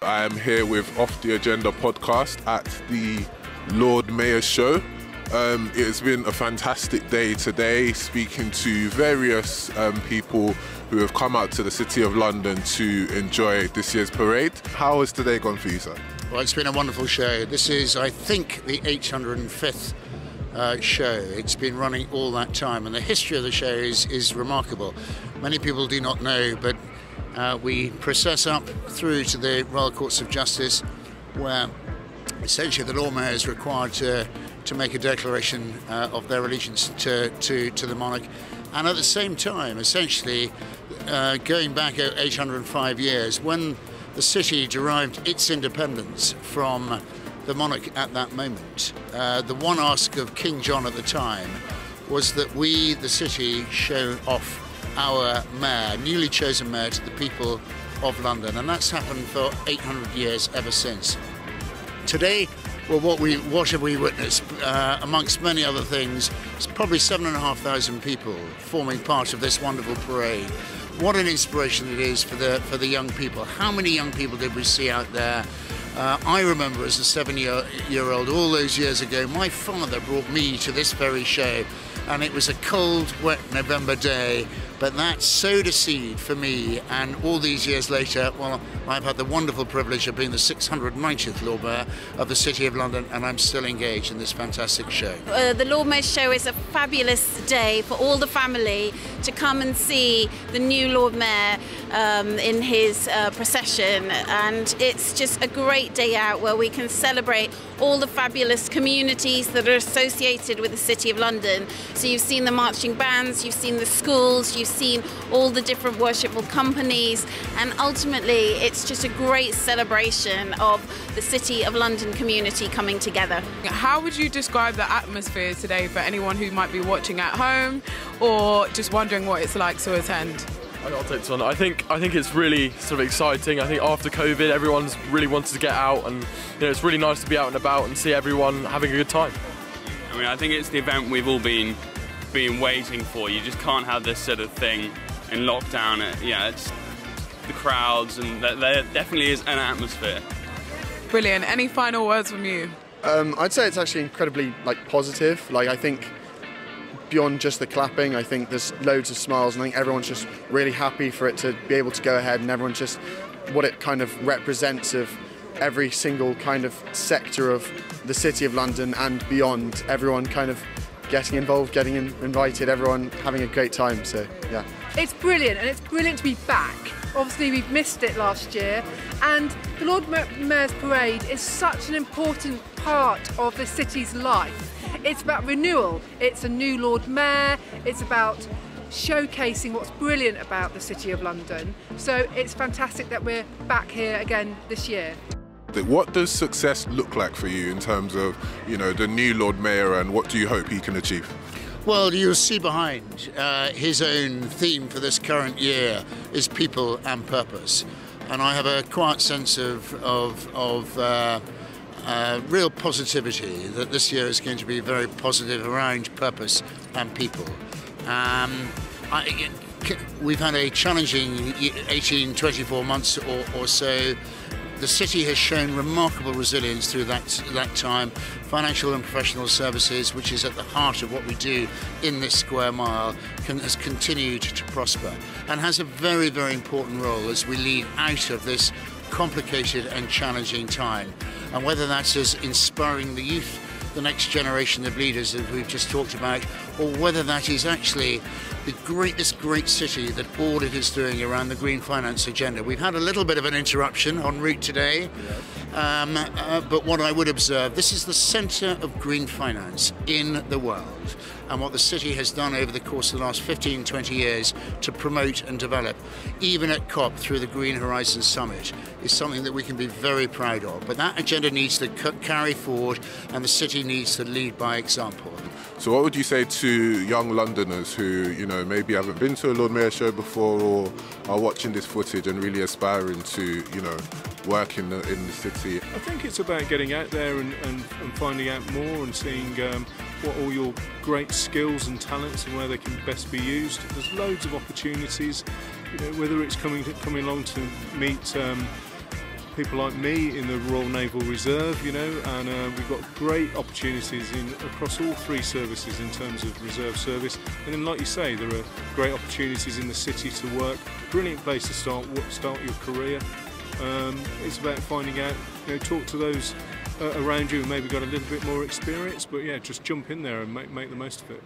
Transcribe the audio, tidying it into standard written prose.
I am here with Off the Agenda podcast at the Lord Mayor's Show. It has been a fantastic day today, speaking to various people who have come out to the City of London to enjoy this year's parade. How has today gone for you, sir? Well, it's been a wonderful show. This is, I think, the 805th show. It's been running all that time, and the history of the show is remarkable. Many people do not know, but we process up through to the Royal Courts of Justice, where essentially the Lord Mayor is required to make a declaration of their allegiance to the monarch, and at the same time, essentially, going back 805 years, when the city derived its independence from the monarch at that moment, the one ask of King John at the time was that we, the city, show off our mayor, newly chosen mayor, to the people of London, and that's happened for 800 years ever since. Today, well, what have we witnessed? Amongst many other things, it's probably 7,500 people forming part of this wonderful parade. What an inspiration it is for the young people. How many young people did we see out there? I remember as a 7-year-old all those years ago, my father brought me to this very show, and it was a cold, wet November day, but that sowed a seed for me, and all these years later, well, I've had the wonderful privilege of being the 690th Lord Mayor of the City of London, and I'm still engaged in this fantastic show. The Lord Mayor's Show is a fabulous day for all the family to come and see the new Lord Mayor in his procession, and it's just a great day out where we can celebrate all the fabulous communities that are associated with the City of London. So you've seen the marching bands, you've seen the schools, you've seen all the different worshipful companies, and ultimately it's just a great celebration of the City of London community coming together. How would you describe the atmosphere today for anyone who might be watching at home or just wondering what it's like to attend? I'll take this one. I think it's really sort of exciting. I think after COVID, everyone's really wanted to get out, and it's really nice to be out and about and see everyone having a good time. I mean, I think it's the event we've all been waiting for. You just can't have this sort of thing in lockdown. It's the crowds, and there definitely is an atmosphere. Brilliant. Any final words from you? I'd say it's actually incredibly positive. I think beyond just the clapping, I think there's loads of smiles, and I think everyone's just really happy for it to be able to go ahead, and everyone's just what it kind of represents of every single kind of sector of the City of London and beyond. Everyone kind of getting involved, getting invited, everyone having a great time, so yeah. It's brilliant, and it's brilliant to be back. Obviously we've missed it last year, and the Lord Mayor's Parade is such an important part of the city's life. It's about renewal, it's a new Lord Mayor, it's about showcasing what's brilliant about the City of London. So it's fantastic that we're back here again this year. What does success look like for you in terms of, the new Lord Mayor, and what do you hope he can achieve? Well, you'll see behind his own theme for this current year is people and purpose. And I have a quiet sense of real positivity that this year is going to be very positive around purpose and people. We've had a challenging 24 months or so. The city has shown remarkable resilience through that time. Financial and professional services, which is at the heart of what we do in this square mile, has continued to prosper and has a very, very important role as we lead out of this complicated and challenging time. And whether that's as inspiring the youth, the next generation of leaders that we've just talked about, or whether that is actually this great city that all it is doing around the green finance agenda. We've had a little bit of an interruption en route today, but what I would observe, this is the centre of green finance in the world, and what the city has done over the course of the last 15, 20 years to promote and develop, even at COP through the Green Horizons Summit, is something that we can be very proud of. But that agenda needs to carry forward, and the city needs to lead by example. So what would you say to young Londoners who, maybe haven't been to a Lord Mayor show before, or are watching this footage and really aspiring to, work in the city? I think it's about getting out there and finding out more and seeing what all your great skills and talents and where they can best be used. There's loads of opportunities, whether it's coming along to meet people like me in the Royal Naval Reserve, you know, and we've got great opportunities across all 3 services in terms of reserve service. And then, like you say, there are great opportunities in the city to work. Brilliant place to start your career. It's about finding out, you know, talk to those around you who maybe got a little bit more experience, but yeah, just jump in there and make the most of it.